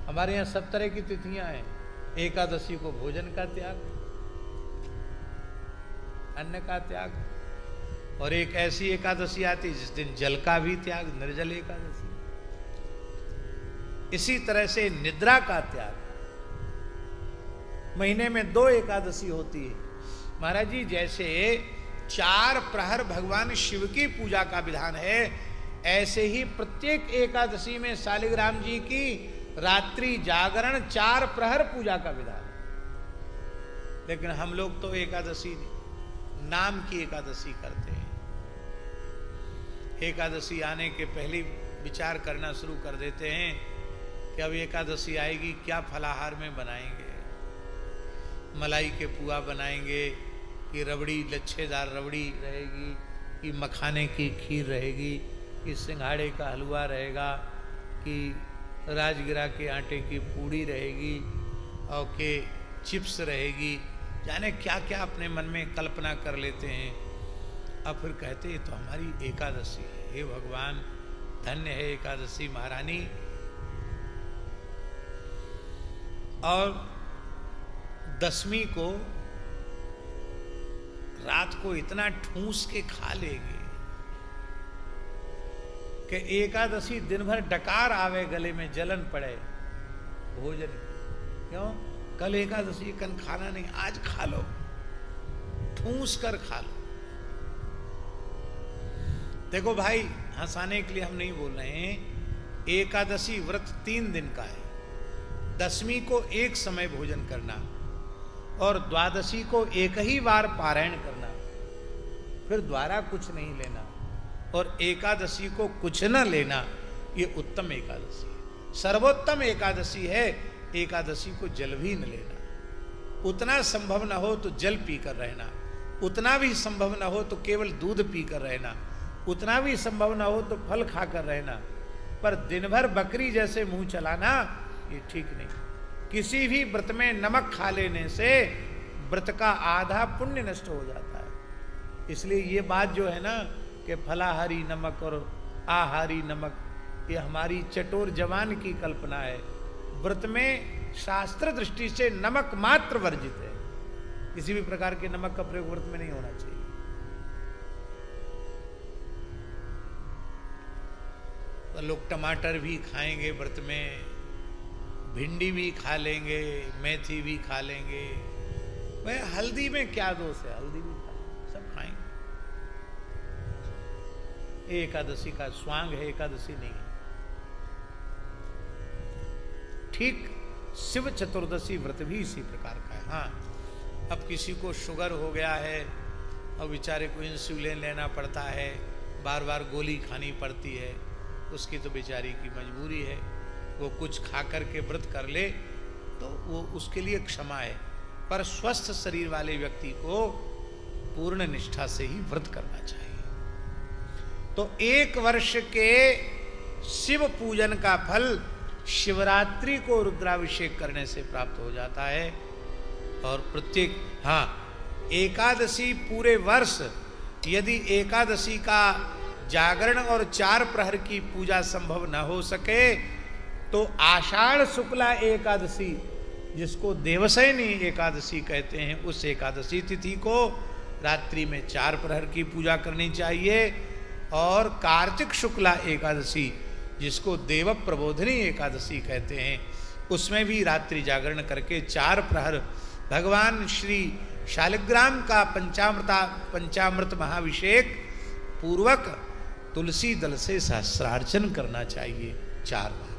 हमारे यहाँ सब तरह की तिथियां हैं। एकादशी को भोजन का त्याग, अन्न का त्याग, और एक ऐसी एकादशी आती जिस दिन जल का भी त्याग, निर्जल एकादशी। इसी तरह से निद्रा का त्याग। महीने में 2 एकादशी होती है महाराज जी। जैसे 4 प्रहर भगवान शिव की पूजा का विधान है, ऐसे ही प्रत्येक एकादशी में शालिग्राम जी की रात्रि जागरण 4 प्रहर पूजा का विधान है। लेकिन हम लोग तो एकादशी नाम की एकादशी करते हैं। एकादशी आने के पहले विचार करना शुरू कर देते हैं कि अब एकादशी आएगी, क्या फलाहार में बनाएंगे। मलाई के पुआ बनाएंगे कि रबड़ी, लच्छेदार रबड़ी रहेगी, कि मखाने की खीर रहेगी, कि सिंघाड़े का हलवा रहेगा, कि राजगिरा के आटे की पूड़ी रहेगी, और के चिप्स रहेगी। जाने क्या क्या अपने मन में कल्पना कर लेते हैं। अब फिर कहते हैं तो हमारी एकादशी है। हे भगवान, धन्य है एकादशी महारानी। और 10वीं को रात को इतना ठूस के खा लेंगे कि एकादशी दिन भर डकार आवे, गले में जलन पड़े भोजन। क्यों? कल एकादशी, कल खाना नहीं, आज खा लो, ठूस कर खा लो। देखो भाई, हंसाने के लिए हम नहीं बोल रहे हैं। एकादशी व्रत 3 दिन का है। 10वीं को एक समय भोजन करना, और द्वादशी को एक ही बार पारायण करना, फिर द्वारा कुछ नहीं लेना, और एकादशी को कुछ न लेना, ये उत्तम एकादशी है, सर्वोत्तम एकादशी है। एकादशी को जल भी न लेना। उतना संभव न हो तो जल पीकर रहना, उतना भी संभव न हो तो केवल दूध पीकर रहना, उतना भी संभव न हो तो फल खाकर रहना। पर दिन भर बकरी जैसे मुंह चलाना, ये ठीक नहीं। किसी भी व्रत में नमक खा लेने से व्रत का आधा पुण्य नष्ट हो जाता है। इसलिए ये बात जो है ना कि फलाहारी नमक और आहारी नमक, ये हमारी चटोर जवान की कल्पना है। व्रत में शास्त्र दृष्टि से नमक मात्र वर्जित है। किसी भी प्रकार के नमक का प्रयोग व्रत में नहीं होना चाहिए। तो लोग टमाटर भी खाएंगे व्रत में, भिंडी भी खा लेंगे, मेथी भी खा लेंगे। वह हल्दी में क्या दोष है? हल्दी भी सब खाएंगे। एकादशी का स्वांग है, एकादशी नहीं है। ठीक शिव चतुर्दशी व्रत भी इसी प्रकार का है। हाँ, अब किसी को शुगर हो गया है और बेचारे को इंसुलिन लेना पड़ता है, बार बार गोली खानी पड़ती है, उसकी तो बेचारी की मजबूरी है। वो कुछ खा कर के व्रत कर ले तो वो उसके लिए क्षमा है। पर स्वस्थ शरीर वाले व्यक्ति को पूर्ण निष्ठा से ही व्रत करना चाहिए। तो 1 वर्ष के शिव पूजन का फल शिवरात्रि को रुद्राभिषेक करने से प्राप्त हो जाता है। और प्रत्येक एकादशी पूरे वर्ष, यदि एकादशी का जागरण और 4 प्रहर की पूजा संभव न हो सके तो आषाढ़ शुक्ला एकादशी, जिसको देवशयनी एकादशी कहते हैं, उस एकादशी तिथि को रात्रि में 4 प्रहर की पूजा करनी चाहिए। और कार्तिक शुक्ला एकादशी, जिसको देव प्रबोधिनी एकादशी कहते हैं, उसमें भी रात्रि जागरण करके 4 प्रहर भगवान श्री शालिग्राम का पंचामृत महाभिषेक पूर्वक तुलसी दल से सहस्रार्चन करना चाहिए 4 बार।